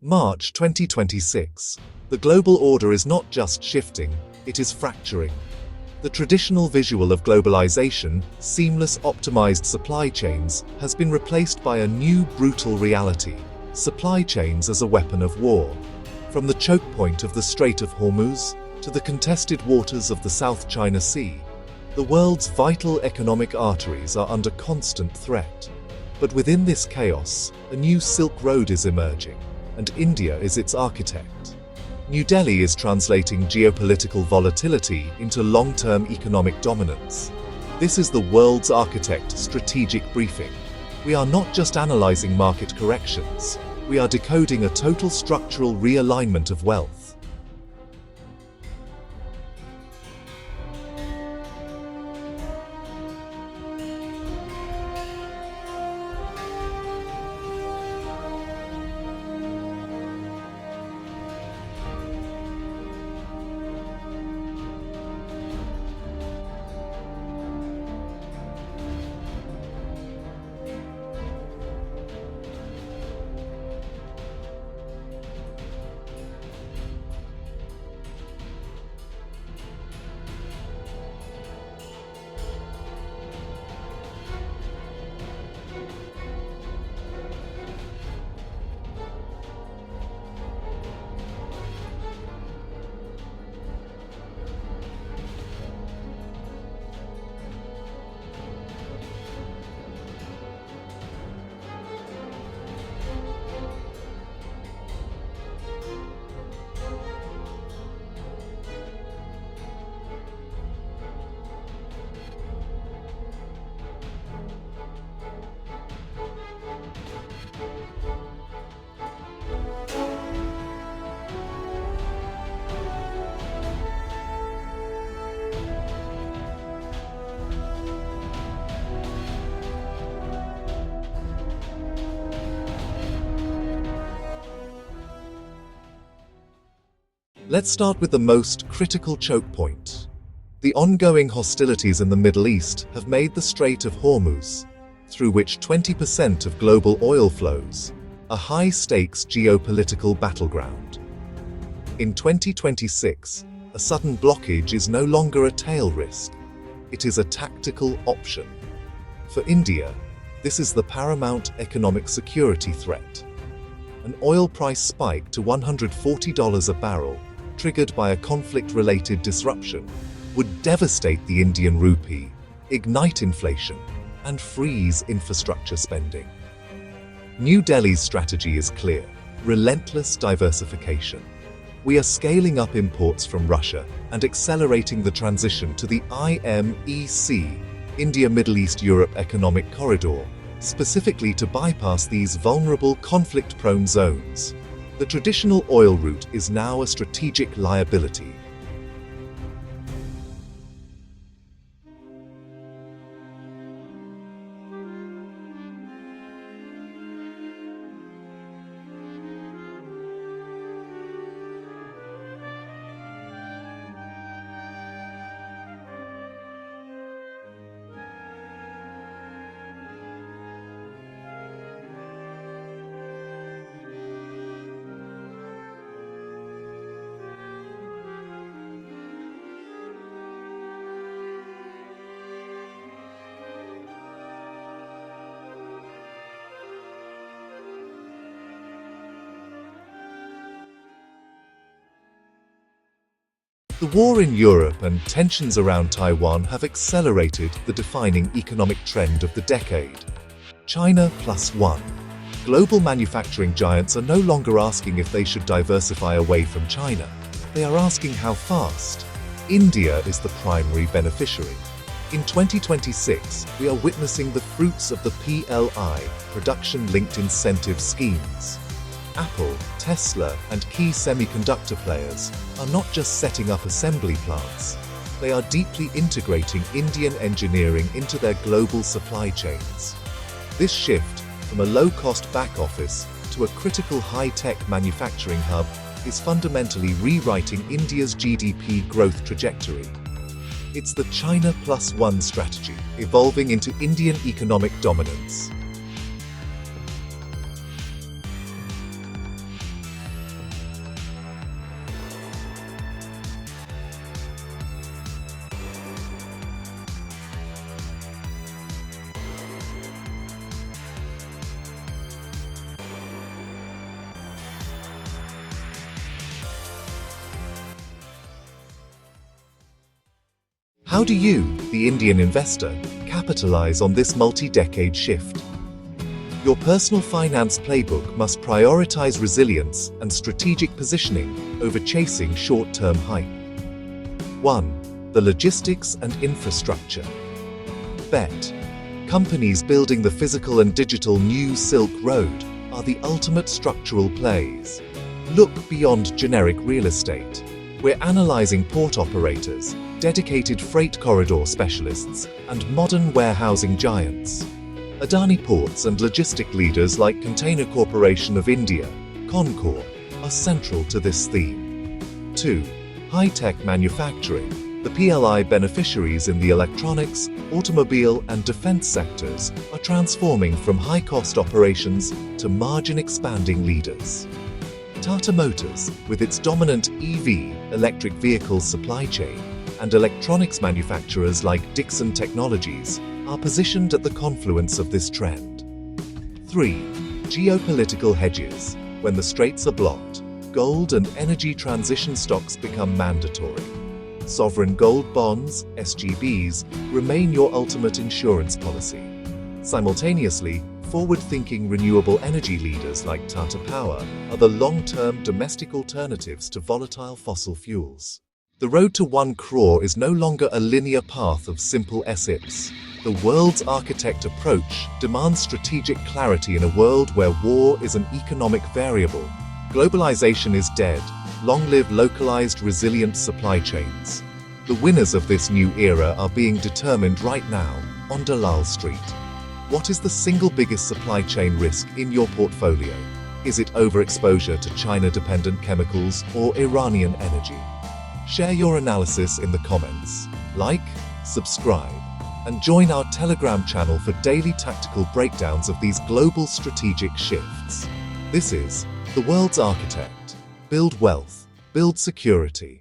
March 2026. The global order is not just shifting, it is fracturing. The traditional visual of globalization, seamless optimized supply chains, has been replaced by a new brutal reality: supply chains as a weapon of war. From the choke point of the Strait of Hormuz to the contested waters of the South China Sea, the world's vital economic arteries are under constant threat. But within this chaos, a new Silk Road is emerging, and India is its architect. New Delhi is translating geopolitical volatility into long-term economic dominance. This is the world's architect strategic briefing. We are not just analyzing market corrections, we are decoding a total structural realignment of wealth. Let's start with the most critical choke point. The ongoing hostilities in the Middle East have made the Strait of Hormuz, through which 20% of global oil flows, a high-stakes geopolitical battleground. In 2026, a sudden blockage is no longer a tail risk. It is a tactical option. For India, this is the paramount economic security threat. An oil price spike to $140 a barrel, triggered by a conflict-related disruption, would devastate the Indian rupee, ignite inflation, and freeze infrastructure spending. New Delhi's strategy is clear: relentless diversification. We are scaling up imports from Russia and accelerating the transition to the IMEC, India-Middle East-Europe Economic Corridor, specifically to bypass these vulnerable conflict-prone zones. The traditional oil route is now a strategic liability. The war in Europe and tensions around Taiwan have accelerated the defining economic trend of the decade: China plus one. Global manufacturing giants are no longer asking if they should diversify away from China. They are asking how fast. India is the primary beneficiary. In 2026, we are witnessing the fruits of the PLI, Production-Linked Incentive Schemes. Apple, Tesla, and key semiconductor players are not just setting up assembly plants, they are deeply integrating Indian engineering into their global supply chains. This shift from a low-cost back office to a critical high-tech manufacturing hub is fundamentally rewriting India's GDP growth trajectory. It's the China plus one strategy, evolving into Indian economic dominance. How do you, the Indian investor, capitalize on this multi-decade shift? Your personal finance playbook must prioritize resilience and strategic positioning over chasing short-term hype. 1. The logistics and infrastructure. Bet. Companies building the physical and digital New Silk Road are the ultimate structural plays. Look beyond generic real estate. We're analyzing port operators, dedicated freight corridor specialists, and modern warehousing giants. Adani Ports and logistic leaders like Container Corporation of India, Concor, are central to this theme. 2. High-tech manufacturing. The PLI beneficiaries in the electronics, automobile, and defense sectors are transforming from high-cost operations to margin-expanding leaders. Tata Motors, with its dominant EV, electric vehicle supply chain, and electronics manufacturers like Dixon Technologies, are positioned at the confluence of this trend. 3. Geopolitical hedges. When the straits are blocked, gold and energy transition stocks become mandatory. Sovereign gold bonds, SGBs, remain your ultimate insurance policy. Simultaneously, forward-thinking renewable energy leaders like Tata Power are the long-term domestic alternatives to volatile fossil fuels. The road to 1 crore is no longer a linear path of simple SIPs. The world's architect approach demands strategic clarity in a world where war is an economic variable. Globalization is dead. Long live localized, resilient supply chains. The winners of this new era are being determined right now on Dalal Street. What is the single biggest supply chain risk in your portfolio? Is it overexposure to China-dependent chemicals or Iranian energy? Share your analysis in the comments. Like, subscribe, and join our Telegram channel for daily tactical breakdowns of these global strategic shifts. This is The World's Architect. Build wealth, build security.